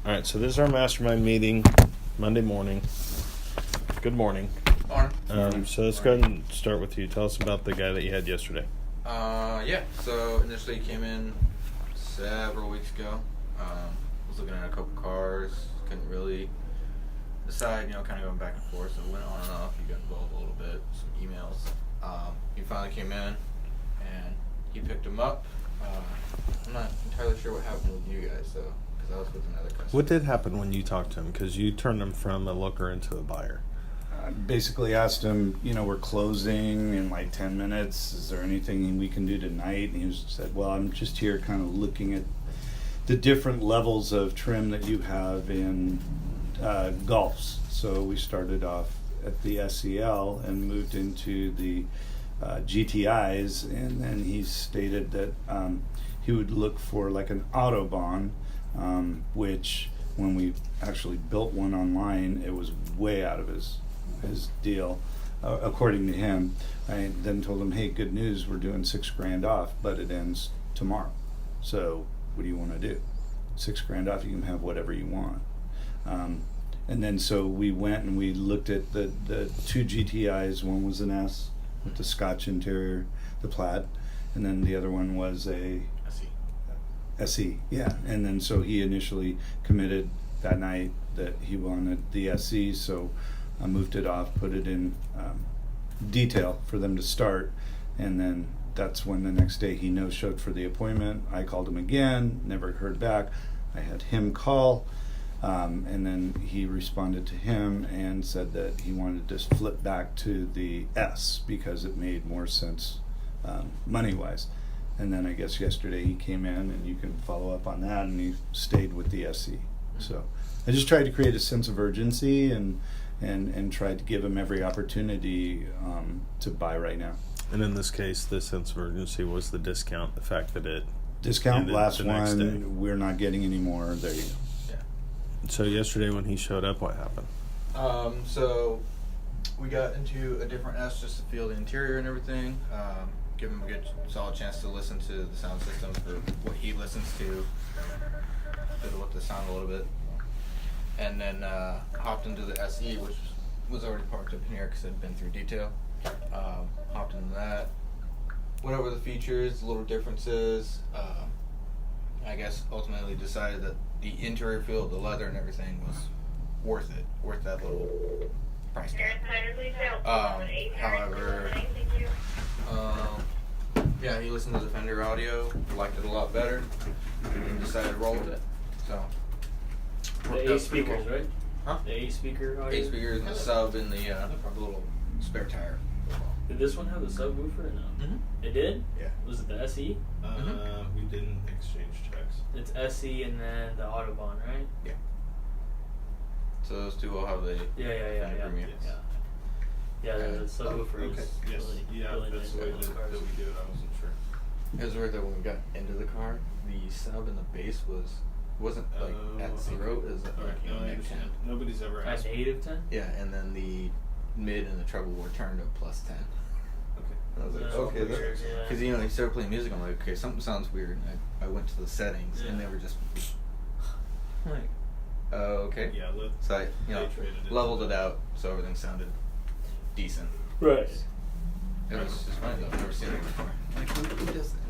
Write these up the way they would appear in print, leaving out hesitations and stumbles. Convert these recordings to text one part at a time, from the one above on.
All right, so this is our mastermind meeting, Monday morning. Good morning. Morning. So let's go ahead and start with you. Tell us about the guy that you had yesterday. Yeah. So initially he came in several weeks ago. Was looking at a couple cars. Couldn't really decide. Kind of going back and forth. So it went on and off. He got involved a little bit. Some emails. He finally came in, and he picked him up. I'm not entirely sure what happened with you guys, though, because I was with another customer. What did happen when you talked to him? Because you turned him from a looker into a buyer. I basically asked him, we're closing in like 10 minutes. Is there anything we can do tonight? And he said, well, I'm just here kind of looking at the different levels of trim that you have in Golfs. So we started off at the SEL and moved into the GTIs, and then he stated that he would look for like an Autobahn, which when we actually built one online, it was way out of his deal, according to him. I then told him, hey, good news, we're doing $6,000 off, but it ends tomorrow. So what do you want to do? $6,000 off, you can have whatever you want. And then so we went and we looked at the two GTIs. One was an S with the Scotch interior, the plaid, and then the other one was a SE. Yeah. And then so he initially committed that night that he wanted the SE, so I moved it off, put it in detail for them to start, and then that's when the next day he no-showed for the appointment. I called him again, never heard back. I had him call, and then he responded to him and said that he wanted to flip back to the S because it made more sense money-wise. And then I guess yesterday he came in, and you can follow up on that, and he stayed with the SE. So I just tried to create a sense of urgency and tried to give him every opportunity to buy right now. And in this case, the sense of urgency was the discount, the fact that it discount last the next day. We're not getting any more. There you go. Yeah. So yesterday when he showed up, what happened? So we got into a different S just to feel the interior and everything. Give him a good solid chance to listen to the sound system for what he listens to look the sound a little bit. And then hopped into the SE, which was already parked up in here because it had been through detail. Hopped into that, went over the features, little differences. I guess ultimately decided that the interior feel, the leather and everything was worth that little price tag. However, yeah, he listened to the Fender audio, liked it a lot better, and decided to roll with it. So. The 8 speakers, right? Huh? The 8 speaker audio? 8 speakers and the sub and the little spare tire. Did this one have the subwoofer or no? Mm-hmm. It did? Yeah. Was it the SE? We didn't exchange checks. It's SE and then the Autobahn, right? Yeah. So those two will have the Yeah. premium. Yeah, the subwoofer okay. is Yes. really That's nice the way in those cars. that we do it. I wasn't sure. It was weird that when we got into the car, the sub and the bass wasn't like at 0. It was at like negative 10. Nobody's ever At negative 10? Yeah, and then the mid and the treble were turned to plus 10. Okay. And I was like, No, okay, pictures, yeah. because he started playing music. I'm like, okay, something sounds weird. And I went to the settings, and they were just I'm like, okay. Yeah. So I They traded it. leveled it out so everything sounded decent. Right. It was just funny though. I've never seen it before. Like, who does that?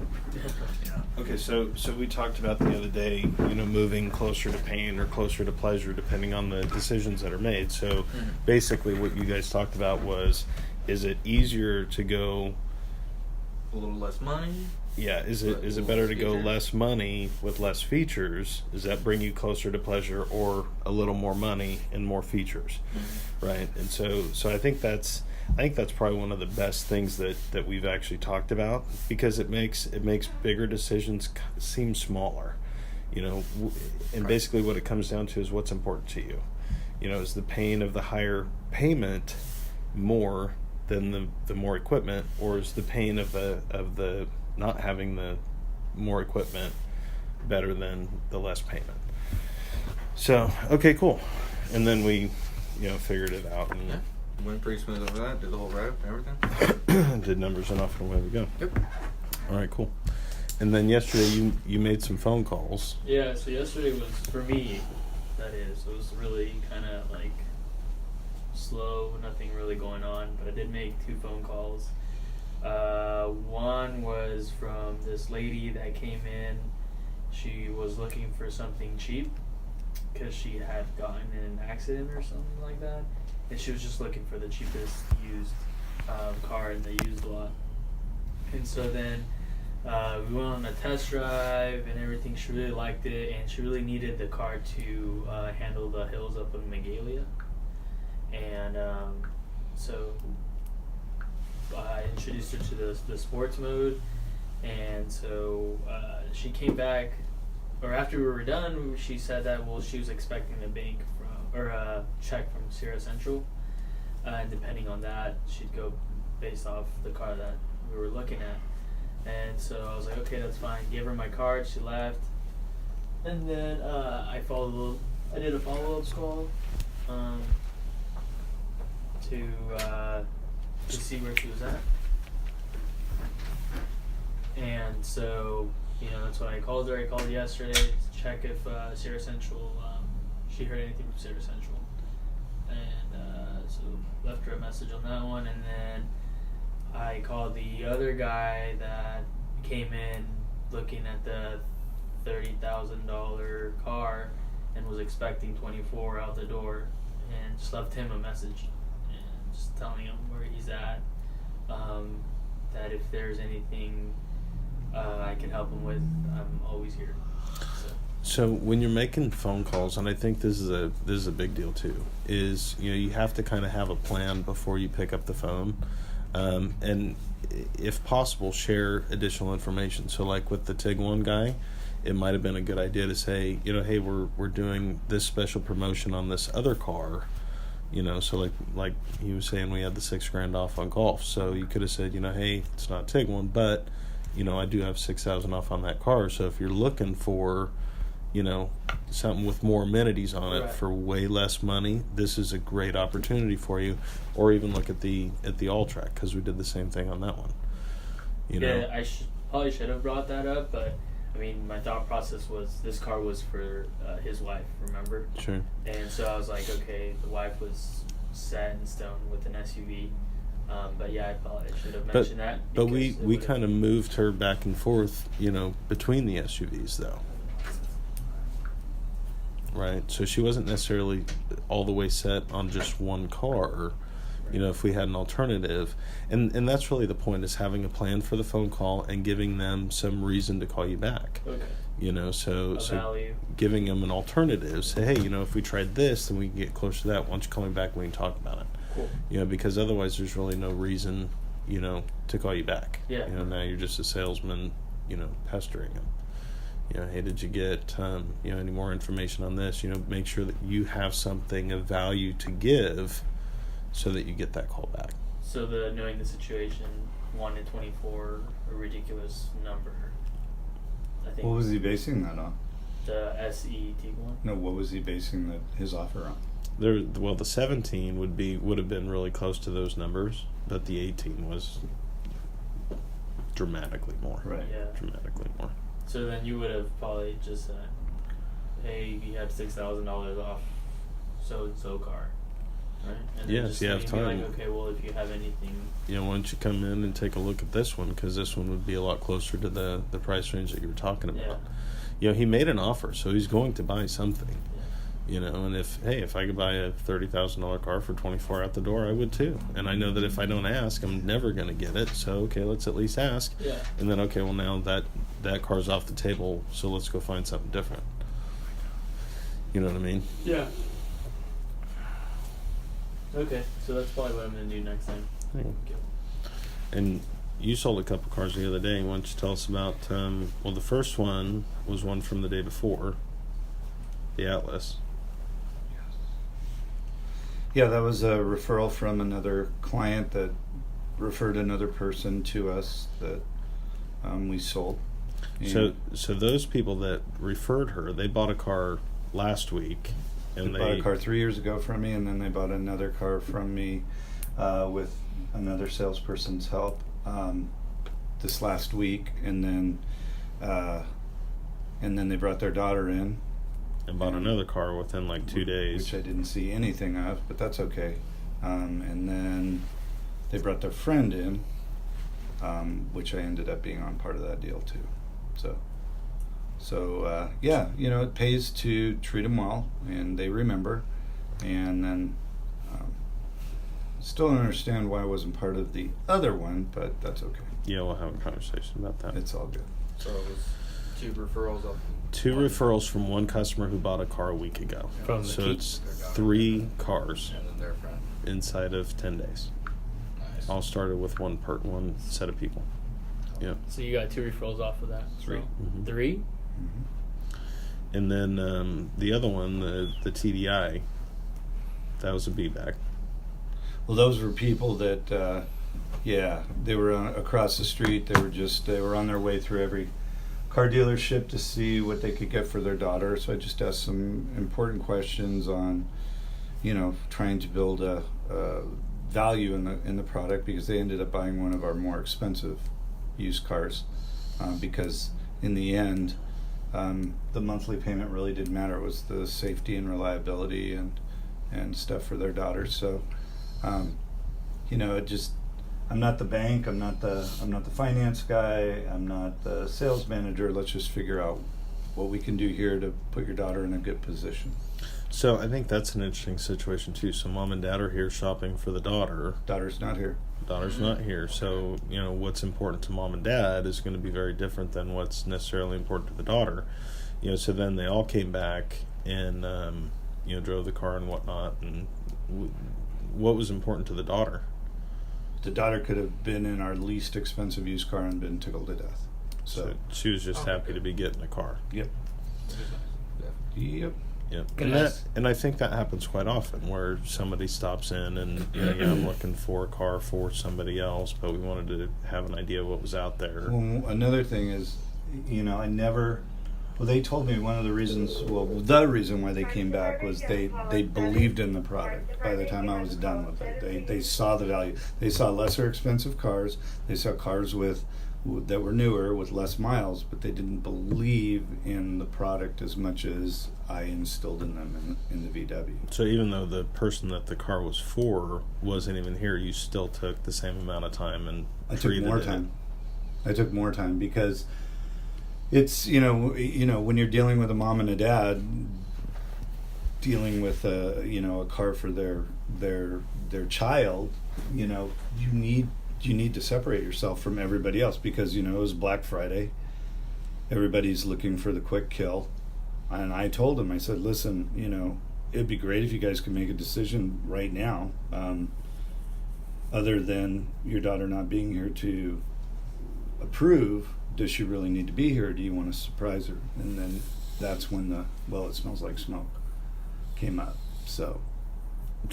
Okay, so we talked about the other day, moving closer to pain or closer to pleasure, depending on the decisions that are made. So basically what you guys talked about was, is it easier to go A little less money. Yeah, is it better to go less money with less features? Does that bring you closer to pleasure, or a little more money and more features, right? And so I think that's probably one of the best things that we've actually talked about, because it makes bigger decisions seem smaller, and basically what it comes down to is what's important to you. Is the pain of the higher payment more than the more equipment, or is the pain of the not having the more equipment better than the less payment? So, okay, cool. And then we, figured it out and went pretty smooth over that. Did the whole write-up and everything. did numbers enough, and away we go. Yep. All right, cool. And then yesterday you made some phone calls. Yeah, so yesterday was, for me, that is. It was really kind of like slow, nothing really going on. But I did make 2 phone calls. One was from this lady that came in. She was looking for something cheap because she had gotten in an accident or something like that, and she was just looking for the cheapest used car in the used lot. And so then we went on a test drive and everything. She really liked it, and she really needed the car to handle the hills up in Magalia. And so I introduced her to the sports mode, and so she came back, or after we were done, she said that she was expecting a bank or a check from Sierra Central, and depending on that, she'd go based off the car that we were looking at. And so I was like, okay, that's fine. Gave her my card. She left, and then I did a follow-up call to see where she was at. And so, that's when I called her. I called yesterday to check if Sierra Central, she heard anything from Sierra Central. And so left her a message on that one. And then I called the other guy that came in looking at the $30,000 car and was expecting 24 out the door, and just left him a message and just telling him where he's at, that if there's anything I can help him with, I'm always here. So when you're making phone calls, and I think this is a big deal too, is you have to kind of have a plan before you pick up the phone, and if possible, share additional information. So like with the TIG1 guy, it might have been a good idea to say, hey, we're doing this special promotion on this other car, so like he was saying, we had the $6,000 off on Golf. So you could have said, hey, it's not TIG1, but I do have $6,000 off on that car. So if you're looking for something with more amenities on it, right, for way less money, this is a great opportunity for you. Or even look at the All-Track, because we did the same thing on that one. Yeah, I probably should have brought that up, but I mean, my thought process was this car was for his wife, remember? Sure. And so I was like, okay, the wife was set in stone with an SUV. But yeah, I probably should have mentioned that. But we kind of moved her back and forth, between the SUVs though. Right, so she wasn't necessarily all the way set on just one car, if we had an alternative. And that's really the point, is having a plan for the phone call and giving them some reason to call you back. Okay. So value. Giving them an alternative. Say, hey, if we tried this, then we can get close to that. Why don't you call me back, we can talk about it. Cool. Because otherwise there's really no reason, to call you back. Yeah. Now you're just a salesman, pestering them. Hey, did you get any more information on this? Make sure that you have something of value to give, so that you get that call back. So knowing the situation, 1 in 24, a ridiculous number. I think. What was he basing that on? The SE T1. No, what was he basing his offer on? The 17 would have been really close to those numbers, but the 18 was dramatically more. Right. Yeah. Dramatically more. So then you would have probably just said, hey, you have $6,000 off so-and-so car, right? And then yes, you have time. Be like, okay, well, if you have anything... why don't you come in and take a look at this one, because this one would be a lot closer to the price range that you were talking about. Yeah. He made an offer, so he's going to buy something. Yeah. And if I could buy a $30,000 car for 24 out the door, I would too. And I know that if I don't ask, I'm never going to get it. So, okay, let's at least ask. Yeah. And then, okay, well, now that car's off the table, so let's go find something different. You know what I mean? Yeah. Okay, so that's probably what I'm going to do next time. And you sold a couple cars the other day. Why don't you tell us about, the first one was one from the day before, the Atlas. Yeah, that was a referral from another client that referred another person to us that we sold. So those people that referred her, they bought a car last week, and they bought a car 3 years ago from me, and then they bought another car from me with another salesperson's help this last week, and then they brought their daughter in, and bought another car within like 2 days. Which I didn't see anything of, but that's okay. And then they brought their friend in, which I ended up being on part of that deal too. So yeah, you know, it pays to treat them well, and they remember. And then still don't understand why I wasn't part of the other one, but that's okay. Yeah, we'll have a conversation about that. It's all good. So it was 2 referrals of 2 referrals from one customer who bought a car a week ago. From the So key. it's 3 cars and then their friend. inside of 10 days. Nice. All started with one set of people. Yeah. So you got 2 referrals off of that. 3. Mhm. 3? Mm-hmm. And then the other one, the TDI, that was a B-back. Well, those were people that, yeah, they were across the street. They were on their way through every car dealership to see what they could get for their daughter. So I just asked some important questions on, you know, trying to build a value in the product, because they ended up buying one of our more expensive used cars, because in the end, the monthly payment really didn't matter. It was the safety and reliability and stuff for their daughter. So, you know, I'm not the bank, I'm not the finance guy, I'm not the sales manager. Let's just figure out what we can do here to put your daughter in a good position. So I think that's an interesting situation too. So mom and dad are here shopping for the daughter. Daughter's not here. Daughter's not here. So, you know, what's important to mom and dad is going to be very different than what's necessarily important to the daughter. You know, so then they all came back and, you know, drove the car and whatnot. And what was important to the daughter? The daughter could have been in our least expensive used car and been tickled to death. So she was just happy to be getting a car. yep. Yep. Yep. Can And I think that happens quite often, where somebody stops in and, you know, yeah, I'm looking for a car for somebody else, but we wanted to have an idea of what was out there. Well, another thing is, you know, they told me one of the reasons, the reason why they came back was they believed in the product by the time I was done with it. They saw the value. They saw lesser expensive cars. They saw cars that were newer with less miles, but they didn't believe in the product as much as I instilled in them in the VW. So even though the person that the car was for wasn't even here, you still took the same amount of time and I took treated more it. time. I took more time because it's, you know, when you're dealing with a mom and a dad, dealing with a car for their child, you know, you need to separate yourself from everybody else, because, you know, it was Black Friday. Everybody's looking for the quick kill. And I told him, I said, listen, you know, it'd be great if you guys could make a decision right now, other than your daughter not being here to approve. Does she really need to be here, or do you want to surprise her? And then that's when it smells like smoke came up. So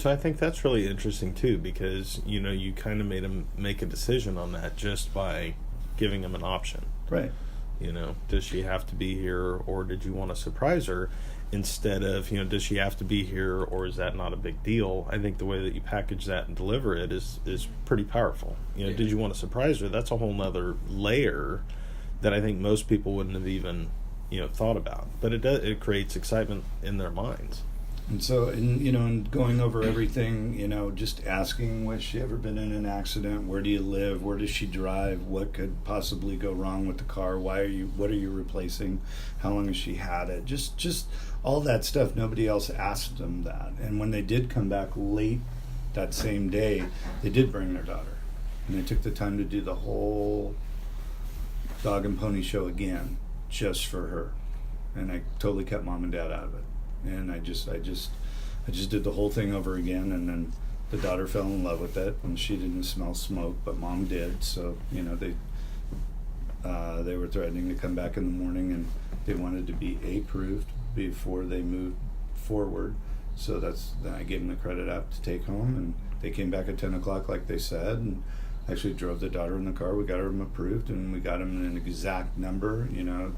I think that's really interesting too, because, you know, you kind of made him make a decision on that just by giving him an option. right. You know, does she have to be here, or did you want to surprise her? Instead of, you know, does she have to be here, or is that not a big deal? I think the way that you package that and deliver it is pretty powerful. You know, Yeah. Did you want to surprise her? That's a whole nother layer that I think most people wouldn't have even, you know, thought about. But it creates excitement in their minds. And so, in going over everything, you know, just asking, has she ever been in an accident? Where do you live? Where does she drive? What could possibly go wrong with the car? What are you replacing? How long has she had it? Just all that stuff. Nobody else asked them that. And when they did come back late that same day, they did bring their daughter. And they took the time to do the whole dog and pony show again, just for her. And I totally kept mom and dad out of it. And I just did the whole thing over again, and then the daughter fell in love with it, and she didn't smell smoke, but mom did. So, you know, they were threatening to come back in the morning, and they wanted to be approved before they moved forward. So then I gave them the credit app to take home, and they came back at 10 o'clock like they said, and actually drove the daughter in the car. We got them approved, and we got them an exact number, you know,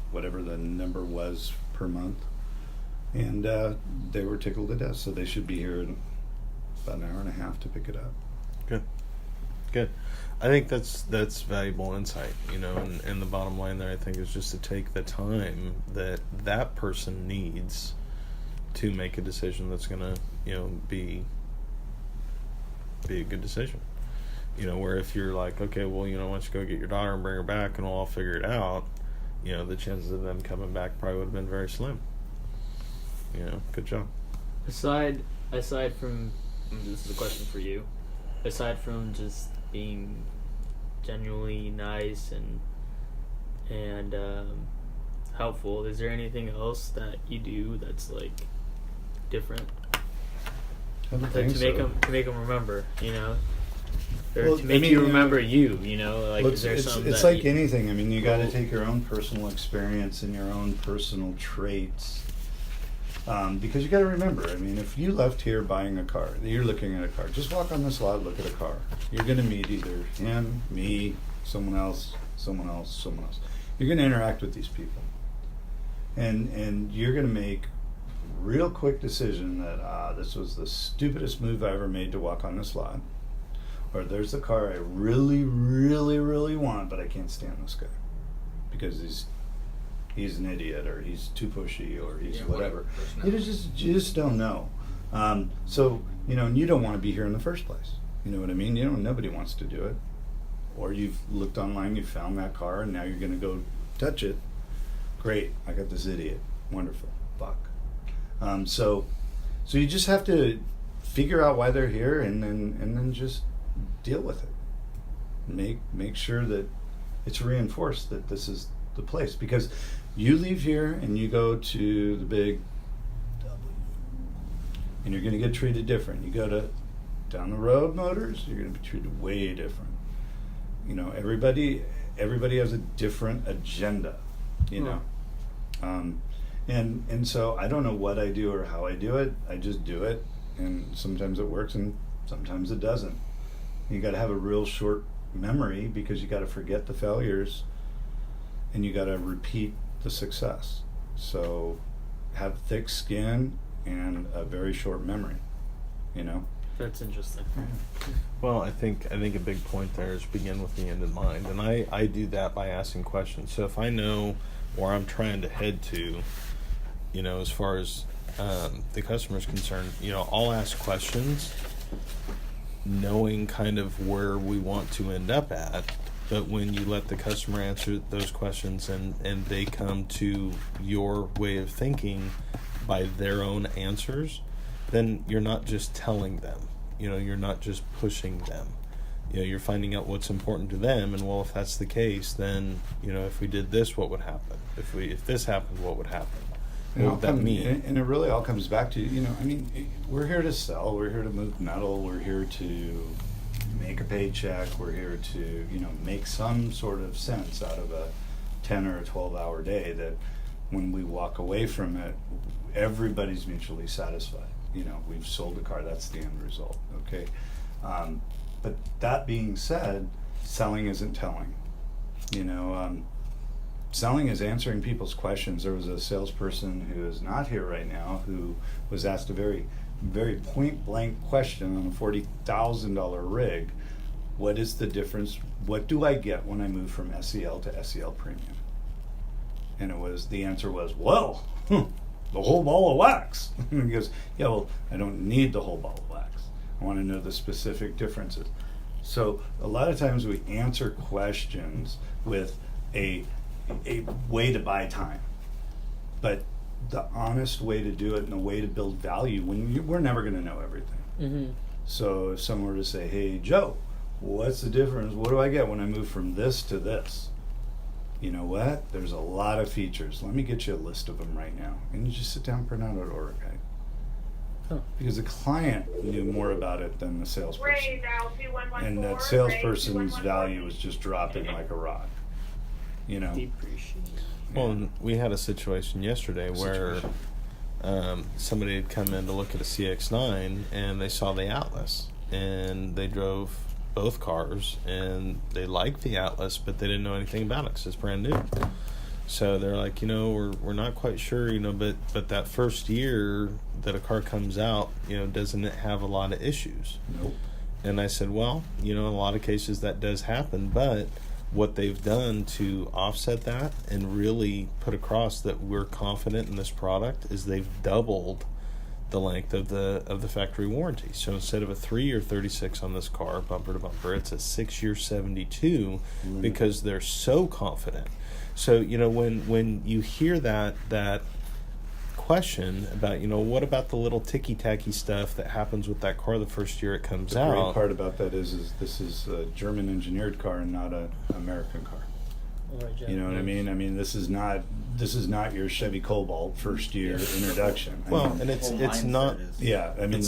whatever the number was per month. And they were tickled to death, so they should be here in about an hour and a half to pick it up. Good. Good. I think that's valuable insight, and the bottom line there, I think, is just to take the time that person needs to make a decision that's going to, be a good decision. Where if you're like, okay, well, why don't you go get your daughter and bring her back and we'll all figure it out, the chances of them coming back probably would have been very slim. Good job. Aside from, this is a question for you, aside from just being genuinely nice and helpful, is there anything else that you do that's like different? I don't Like think to make them remember, or Well, to make you remember you, like Well, is there something it's that like you, anything. I mean, you got to take your own personal experience and your own personal traits, because you got to remember. I mean, if you left here buying a car, you're looking at a car. Just walk on this lot, look at a car. You're going to meet either him, me, someone else. You're going to interact with these people, and you're going to make real quick decision that this was the stupidest move I ever made to walk on this lot. Or there's the car I really, really, really want, but I can't stand this guy because he's an idiot, or he's too pushy, or he's whatever. You just don't know. So and you don't want to be here in the first place. You know what I mean? Nobody wants to do it. Or you've looked online, you found that car, and now you're going to go touch it. Great, I got this idiot. Wonderful. Fuck. So you just have to figure out why they're here, and then just deal with it. Make sure that it's reinforced that this is the place, because you leave here and you go to the big W, and you're going to get treated different. You go to down the road Motors, you're going to be treated way different. Everybody has a different agenda. And so I don't know what I do or how I do it. I just do it, and sometimes it works and sometimes it doesn't. You got to have a real short memory, because you got to forget the failures and you got to repeat the success. So have thick skin and a very short memory. That's interesting. Well, I think a big point there is begin with the end in mind, and I do that by asking questions. So if I know where I'm trying to head to, as far as the customer is concerned, I'll ask questions knowing kind of where we want to end up at. But when you let the customer answer those questions and they come to your way of thinking by their own answers, then you're not just telling them, you're not just pushing them. You're finding out what's important to them, and well, if that's the case, then if we did this, what would happen? If this happened, what would happen? What would that mean? And it really all comes back to we're here to sell, we're here to move metal, we're here to make a paycheck, we're here to make some sort of sense out of a 10 or a 12-hour day, that when we walk away from it, everybody's mutually satisfied. We've sold a car, that's the end result. Okay. But that being said, selling isn't telling. Selling is answering people's questions. There was a salesperson who is not here right now who was asked a very, very point-blank question on a $40,000 rig. What is the difference? What do I get when I move from SEL to SEL Premium? And the answer was, well, the whole ball of wax. And he goes, yeah, well, I don't need the whole ball of wax. I want to know the specific differences. So a lot of times we answer questions with a way to buy time, but the honest way to do it and the way to build value, we're never going to know everything. Mm-hmm. So if someone were to say, hey, Joe, what's the difference? What do I get when I move from this to this? You know what? There's a lot of features. Let me get you a list of them right now. And you just sit down, print out an order guide. Huh. Because the client knew more about it than the salesperson. Ray, dial 2114. And that salesperson's value was just dropping like a rock. Depreciate. Well, and we had a situation yesterday where somebody had come in to look at a CX-9, and they saw the Atlas, and they drove both cars, and they liked the Atlas, but they didn't know anything about it because it's brand new. So they're like, we're not quite sure, but that first year that a car comes out, doesn't it have a lot of issues? Nope. And I said, well, in a lot of cases that does happen, but what they've done to offset that and really put across that we're confident in this product is they've doubled the length of the factory warranty. So instead of a 3-year 36 on this car, bumper to bumper, it's a 6-year 72 because they're so confident. So, when you hear that question about, what about the little ticky-tacky stuff that happens with that car the first year it comes The out? great part about that is this is a German engineered car and not an American car. You know what I mean? I mean, this is not your Chevy Cobalt first year introduction. I Well, mean, and it's not. yeah, I mean,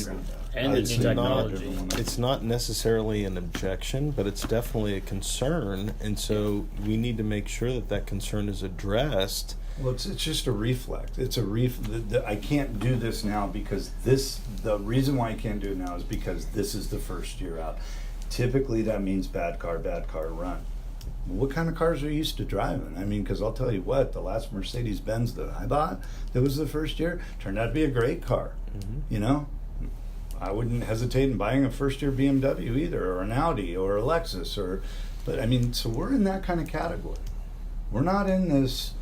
And the It's new not, technology. it's not necessarily an objection, but it's definitely a concern, and so we need to make sure that concern is addressed. well, it's just a reflex. It's a I can't do this now because the reason why I can't do it now is because this is the first year out. Typically, that means bad car, run. What kind of cars are you used to driving? I mean, because I'll tell you what, the last Mercedes-Benz that I bought, that was the first year, turned out to be a great car. Mm-hmm. I wouldn't hesitate in buying a first-year BMW either, or an Audi, or a Lexus, but I mean, so we're in that kind of category. We're not in this,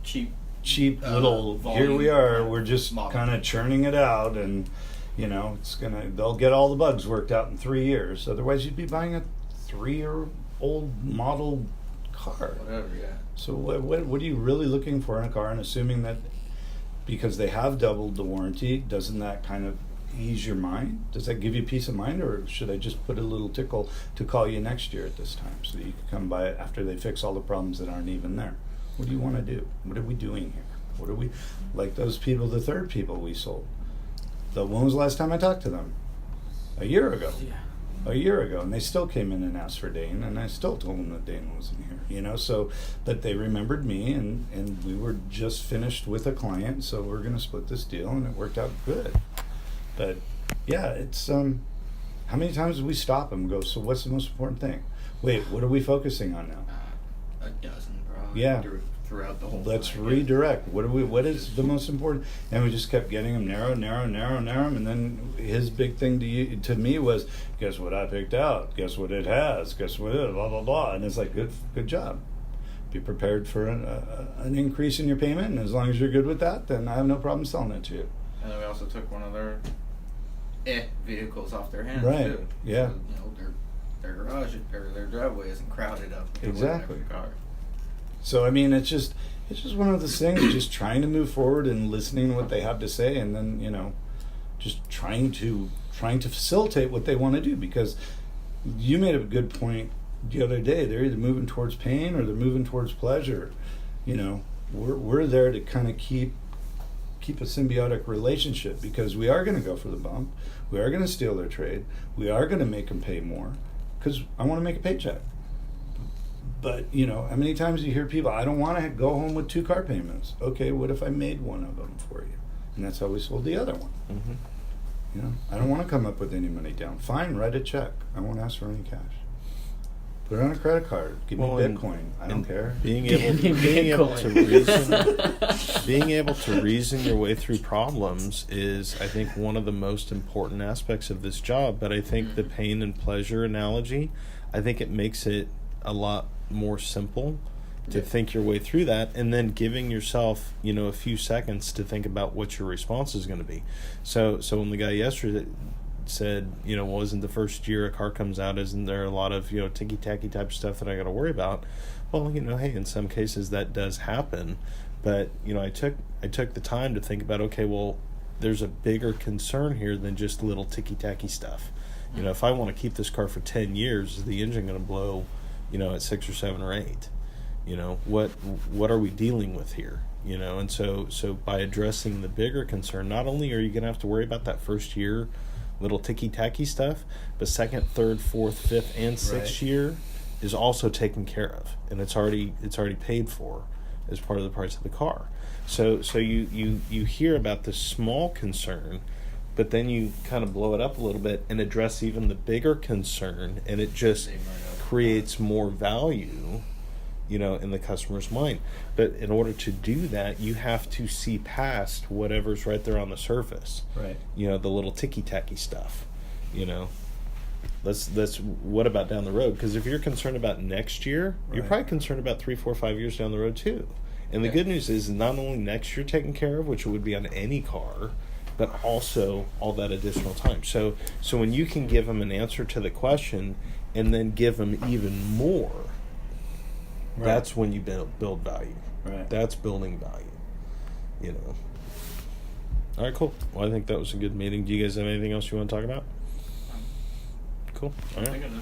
cheap little. Here we are. We're just kind of churning it out, and they'll get all the bugs worked out in 3 years. Otherwise, you'd be buying a 3-year-old model car. Whatever, yeah. So what are you really looking for in a car? And assuming that because they have doubled the warranty, doesn't that kind of ease your mind? Does that give you peace of mind, or should I just put a little tickle to call you next year at this time so that you can come by it after they fix all the problems that aren't even there? What do you want to do? What are we doing here? What are we, like those people, the third people we sold? When was the last time I talked to them? A year ago. Yeah. A year ago, and they still came in and asked for Dane, and I still told them that Dane wasn't here, so, but they remembered me, and we were just finished with a client, so we're going to split this deal, and it worked out good. But yeah, it's how many times do we stop and go, so what's the most important thing? Wait, what are we focusing on now? A dozen, probably. Yeah. Throughout the whole Let's thing. redirect. What is the most important? And we just kept getting them narrow, and then his big thing to me was, guess what I picked out? Guess what it has? Guess what it, blah blah blah. And it's like, good job. Be prepared for an increase in your payment, and as long as you're good with that, then I have no problem selling it to you. And then we also took one of their vehicles off their hands Right. too. Yeah. So, their garage or their driveway isn't crowded up. Exactly. With every car. So I mean, it's just one of those things. Just trying to move forward and listening to what they have to say, and then just trying to facilitate what they want to do. Because you made a good point the other day. They're either moving towards pain or they're moving towards pleasure. We're there to kind of keep a symbiotic relationship, because we are going to go for the bump. We are going to steal their trade. We are going to make them pay more because I want to make a paycheck. But, how many times do you hear people, I don't want to go home with 2 car payments. Okay, what if I made one of them for you? And that's how we sold the other one. Mm-hmm. I don't want to come up with any money down. Fine, write a check. I won't ask for any cash. Put it on a credit card. Give me Bitcoin. I don't care. Being able to reason your way through problems is, I think, one of the most important aspects of this job. But I think the pain and pleasure analogy, I think it makes it a lot more simple to think your way through that, and then giving yourself a few seconds to think about what your response is going to be. So when the guy yesterday said, well, isn't the first year a car comes out, isn't there a lot of ticky-tacky type stuff that I got to worry about? Well, hey, in some cases that does happen, but I took the time to think about, okay, well, there's a bigger concern here than just little ticky-tacky stuff. If I want to keep this car for 10 years, is the engine going to blow at 6 or 7 or 8? What are we dealing with here? And so by addressing the bigger concern, not only are you going to have to worry about that first year little ticky-tacky stuff, but second, third, fourth, fifth, and sixth year is also taken care of, and it's already paid for as part of the price of the car. So you hear about this small concern, but then you kind of blow it up a little bit and address even the bigger concern, and it just creates more value, in the customer's mind. But in order to do that, you have to see past whatever's right there on the surface. Right. The little ticky-tacky stuff, Let's what about down the road? Because if you're concerned about next year, you're Right. probably concerned about 3, 4, 5 years down the road too. And the Yeah. good news is not only next year taken care of, which it would be on any car, but also all that additional time. So when you can give them an answer to the question and then give them even more, Right. that's when you build value. Right. That's building value. You know. All right, cool. Well, I think that was a good meeting. Do you guys have anything else you want to talk about? Cool. All I right. think I know.